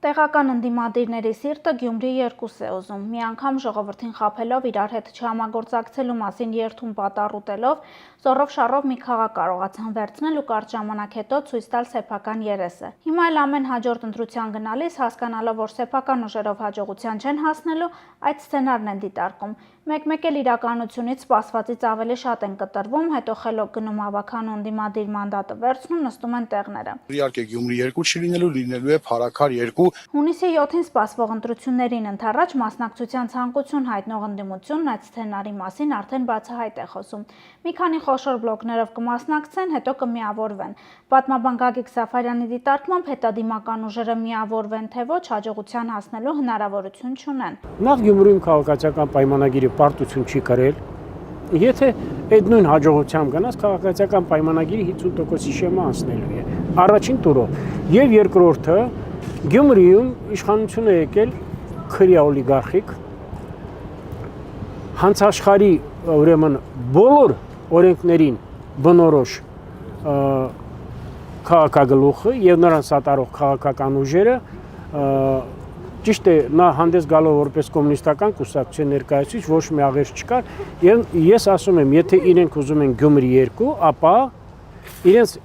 Տեղական ընդդիմադիրների սիրտը Գյումրի երկուս է ուզում, մի անգամ ժողովրդին խաբելով իրար հետ չհամագործակցելու մասին երթում պատառ ուտելով, զոռով-շառով մի քաղաք կարողացան վերցնել ու կարճ ժամանակ հետո ցույց տալ սեփական երեսը։ Հիմա էլ ամեն հաջորդ ընտրության գնալիս, հասկանալով, որ սեփական ուժերով հաջողության չեն հասնելու, այդ սցենարն են դիտարկում։ Մեկ-մեկ էլ իրականությունից սպասվածից ավելի շատ են կտրվում, հետո խելոք գնում ավագանու ընդդիմադիր մանդատը վերցնում, նստում են տեղները։ Իհարկե Գյումրի 2 չի լինելու է Փարաքար 2։ Հունիսի 7-ին սպասվող ընտրություններին ընդառաջ մասնակցության ցանկություն հայտնող ընդդիմությունն այդ սցենարի մասին արդեն բացահայտ է խոսում։ Մի քանի խոշոր բլոկներով կմասնակցեն, հետո կմիավորվեն։ Պատմաբան Գագիկ Սաֆարյանի դիտարկմամբ հետադիմական ուժերը միավորվեն, թե ոչ հաջողության հասնելու հնարավորություն չունեն։ Նախ Գյումրիում քաղաքացիական պայմանագիրը պարտություն չի կրել։ Եթե այդ նույն հաջողությամբ գնաց, քաղաքացիական պայմանագիրի 50%-ի շեմը անցնելու է առաջին տուրով։ Եվ երկրորդը Գյումրիում իշխանություն է եկել քրյա օլիգարխիկ հանցաշխարհի ուրեմն բոլոր օրենքներին բնորոշ քաղաքագլուխը եւ նրան սատարող քաղաքական ուժերը ճիշտ է նա հանդես գալով որպես կոմունիստական կուսակցություն ներկայացուցիչ ոչ մի աղերս չկար եւ ես ասում եմ եթե իրենք ուզում են Գյումրի 2 ապա իրենց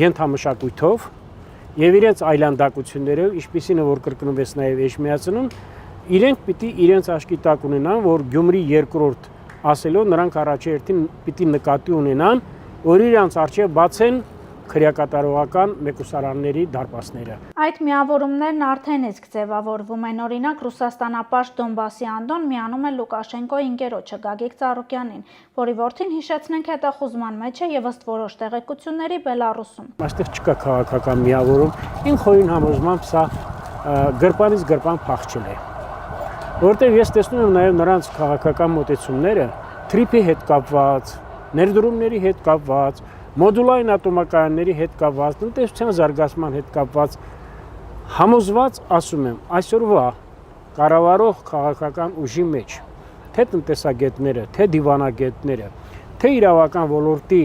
ենթամշակույթով եւ իրենց այլանդակություններով ինչպիսին է որ կրկնվեց նաեւ Էջմիածնում իրենք պիտի իրենց աչքի տակ ունենան որ Գյումրի երկրորդ ասելով նրանք առաջերտին պիտի նկատի ունենան որ իրենց արժե բացեն քրեակատարողական մեկուսարանների դարպասները։ Այդ միավորումներն արդեն իսկ ձևավորվում են, օրինակ Ռուսաստանապաշտ Դոնբասի Անդոն միանում է Լուկաշենկոյի ընկերոջը Գագիկ Ծառուկյանին, որի որդին հիշեցնենք հետախուզման մեջ է եւ ըստ որոշ տեղեկությունների Բելարուսում։ Այստեղ չկա քաղաքական միավորում, ինքն խորին համոզմամբ սա գրպանից գրպան փախչել է։ Որտեղ ես տեսնում եմ նաեւ նրանց քաղաքական մոտեցումները թրիփի հետ կապված, ներդրումների հետ կապված մոդուլային ատոմակայանների հետ կապված, տնտեսության զարգացման հետ կապված համոզված ասում եմ, այսօրվա կառավարող քաղաքական ուժի մեջ, թե տնտեսագետները, թե դիվանագետները, թե իրավական ոլորտի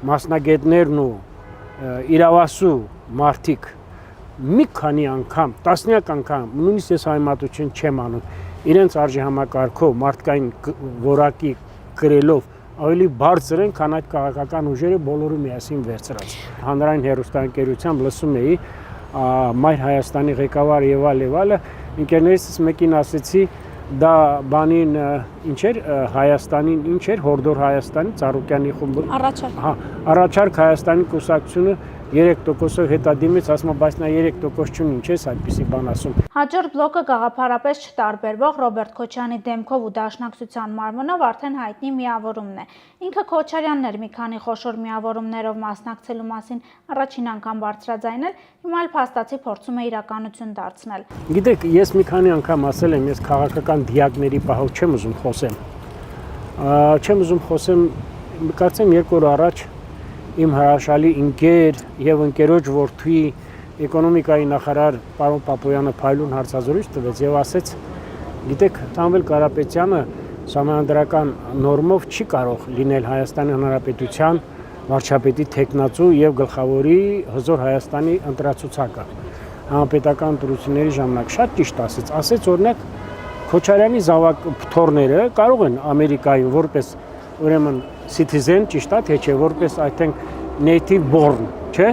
մասնագետներն ու իրավասու մարդիկ մի քանի անգամ, տասնյակ անգամ, նույնիսկ ես համեմատություն չեմ անում, իրենց արժի համակարգով մարդկային որակի գրելով ավելի բարձր են, քան այդ քաղաքական ուժերը բոլորը միասին վերցրած։ Հանրային հեռուստաընկերությամբ լսում էի Մայր Հայաստանի ղեկավար եւ այլը, ընկերներիցս մեկին ասեցի, դա բանին ինչ էր Հայաստանին, ինչ էր Հորդոր Հայաստանի Ծառուկյանի խումբը։ Առաջարկ։ Հա, առաջարկ Հայաստանի կուսակցությունը 3%-ով հետադիմից ասում բայց նա 3% չունի, ինչ էս այդպիսի բան ասում։ Հաջորդ բլոկը գաղափարապես չտարբերվող Ռոբերտ Քոչարյանի դեմքով ու Դաշնակցության մարմնով արդեն հայտնի միավորումն է։ Ինքը Քոչարյանն էր մի քանի խոշոր միավորումներով մասնակցելու մասին առաջին անգամ բարձրաձայնել, հիմա էլ փաստացի փորձում է իրականություն դարձնել։ Գիտեք, ես մի քանի անգամ ասել եմ, ես քաղաքական դիակների պահով չեմ ուզում խոսեմ։ Չեմ ուզում խոսեմ, կարծեմ 2 օր առաջ իմ հրաշալի ընկեր եւ ընկերոջ որդի էկոնոմիկայի նախարար պարոն Պապոյանը փայլուն հարցազրույց տվեց եւ ասեց գիտեք Սամվել Կարապետյանը համանդրական նորմով չի կարող լինել Հայաստանի Հանրապետության վարչապետի տեխնացու եւ գլխավորի հզոր Հայաստանի ընտրացուցակը համապետական ընտրությունների ժամանակ շատ ճիշտ ասեց օրինակ Քոչարյանի զավակ փթորները կարող են Ամերիկայում որպես ուրեմն citizen ճիշտ է թե չէ որպես այդենք native born չէ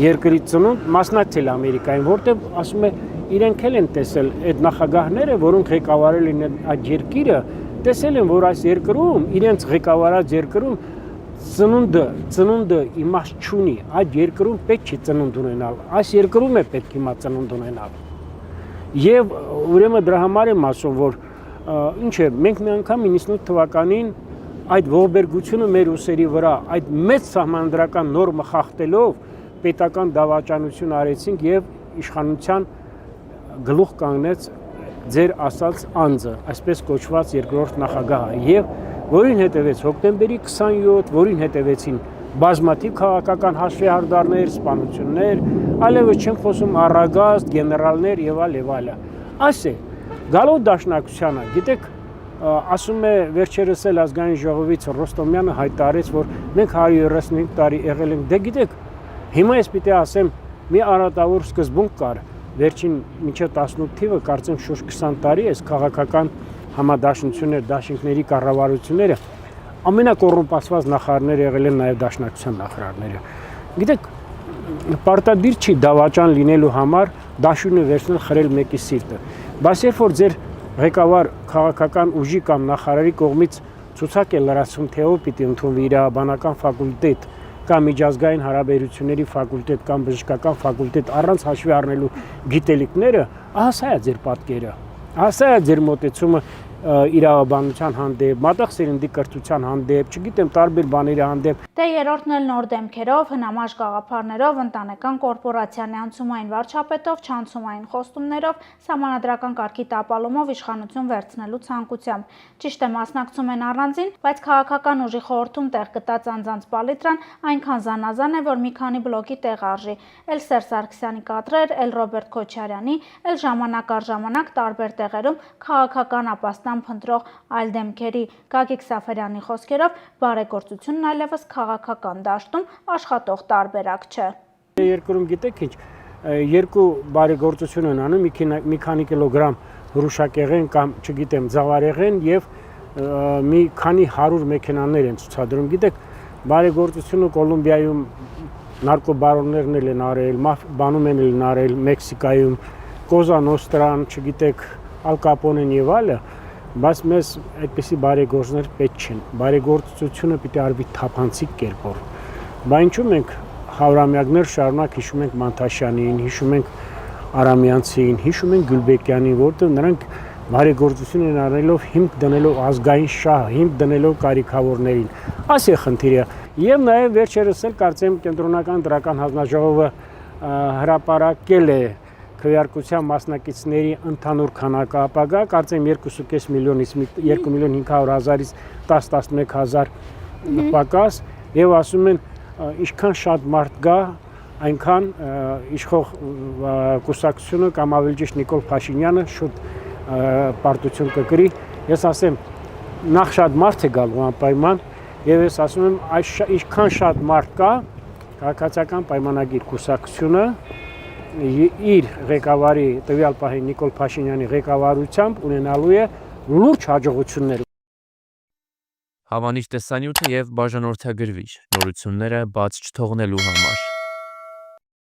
երկրի ծնունդ մասնակցել Ամերիկային որտեղ ասում է իրենք էլ են տեսել այդ նախագահները որոնք ղեկավարել են այդ երկիրը տեսել են որ այս երկրում իրենց ղեկավարած երկրում ծնունդը իմաստ չունի այդ երկրում պետք չի ծնունդ ունենալ այս երկրում է պետք հիմա ծնունդ ունենալ եւ ուրեմն դրա համար եմ ասում որ ինչ է մենք մի անգամ 98 թվականին այդ ողբերգությունը մեր ուսերի վրա այդ մեծ սահմանադրական նորմը խախտելով պետական դավաճանություն արեցինք եւ իշխանության գլուխ կանգնեց ձեր ասած անձը այսպես կոչված երկրորդ նախագահը եւ որին հետևեց հոկտեմբերի 27 որին հետևեցին բազմաթիվ քաղաքական հաշվեհարդարներ սպանություններ այլևս չեմ խոսում առագաստ գեներալներ եւ այլ այս է գալով դաշնակցությանը գիտեք ասում է վերջերս էլ ազգային ժողովից Ռոստոմյանը հայտարարեց որ մենք 135 տարի եղել ենք դե գիտեք հիմա ես պիտի ասեմ մի արատավոր սկզբունք կար վերջին մինչև 18 թիվը կարծեմ շուրջ 20 տարի այս քաղաքական համադաշնություններ, դաշինքների կառավարությունները ամենակոռումպացված նախարարները եղել են նաև դաշնակցության նախարարները։ Գիտեք, պարտադիր չի դավաճան լինելու համար դաշույնը վերցնել խրել մեկի սիրտը, բայց երբ որ ձեր ղեկավար քաղաքական ուժի կամ նախարարի կողմից ցուցակ է լրացում, թե ով պիտի ընդունվի իրավաբանական ֆակուլտետ կամ միջազգային հարաբերությունների ֆակուլտետ կամ բժշկական ֆակուլտետ առանց հաշվի առնելու գիտելիքները, ահա սա է ձեր պատկերը, ահա սա է ձեր մոտեցումը իրավաբանության հանդեպ, մատաղ սերնդի կրթության հանդեպ, չգիտեմ, տարբեր բաների հանդեպ։ Դե երրորդն էլ նոր դեմքերով, հնամաշ գաղափարներով, ընտանեկան կորպորացիաների անցումային վարչապետով, չանցումային խոստումներով, սահմանադրական կարգի տապալումով իշխանություն վերցնելու ցանկությամբ։ Ճիշտ է, մասնակցում են առանձին, բայց քաղաքական ուժի խորհրդում տեղ գտած անձանց պալիտրան այնքան զանազան է, որ մի քանի բլոկի տեղ արժի։ Էլ Սերժ Սարգսյանի կադրեր, էլ Ռոբերտ Քոչարյանի, էլ ժամանակ առ ժամանակ տարբեր տեղերում քաղաքական ապաստան փնտրող այլ դեմքերի։ Գագիկ Սաֆարյանի խոսքերով բարեգործությունն այլևս քաղաքական դաշտում աշխատող տարբերակ չէ։ Երկրում գիտեք ինչ, երկու բարեգործություն են անում, մի քանի կիլոգրամ հրուշակեղեն կամ չգիտեմ ձավարեղեն եւ մի քանի 100 մեքենաներ են ցուցադրում։ Գիտեք, բարեգործությունը Կոլումբիայում նարկոբարոններն են արել, բանում են արել Մեքսիկայում, Կոզա Նոստրան, չգիտեք, Ալ Կապոնեն եւ այլը, բայց մեզ այդպիսի բարեգործներ պետք չեն։ Բարեգործությունը պիտի արվի թափանցիկ կերպով։ Բա ինչու մենք հարյուրամյակներ շարունակ հիշում ենք Մանթաշյանին, հիշում ենք Արամյանցին, հիշում ենք Գյուլբեկյանին, որտեղ նրանք բարեգործություն են արելով հիմք դնելով ազգային շահ, հիմք դնելով կարիքավորներին։ Այս է խնդիրը։ Եվ նաև վերջերս էլ կարծեմ կենտրոնական դրական հանձնաժողովը հրապարակել է քվեարկության մասնակիցների ընդհանուր քանակը ապագա, կարծեմ 2.5 միլիոնից 2 միլիոն 500,000-ից 10-11,000 պակաս, եւ ասում են ինչքան շատ մարդ գա, այնքան իշխող կուսակցությունը կամ ավելի ճիշտ Նիկոլ Փաշինյանը շուտ պարտություն կկրի։ Ես ասեմ, նախ շատ մարդ է գալու անպայման, եւ ես ասում եմ, այսքան շատ մարդ կա, քաղաքացիական պայմանագիր կուսակցությունը իր ղեկավարի տվյալ պահին Նիկոլ Փաշինյանի ղեկավարությամբ ունենալու է լուրջ հաջողություններ։ Հավանիչ տեսանյութը եւ բաժանորդագրվիչ նորությունները բաց չթողնելու համար։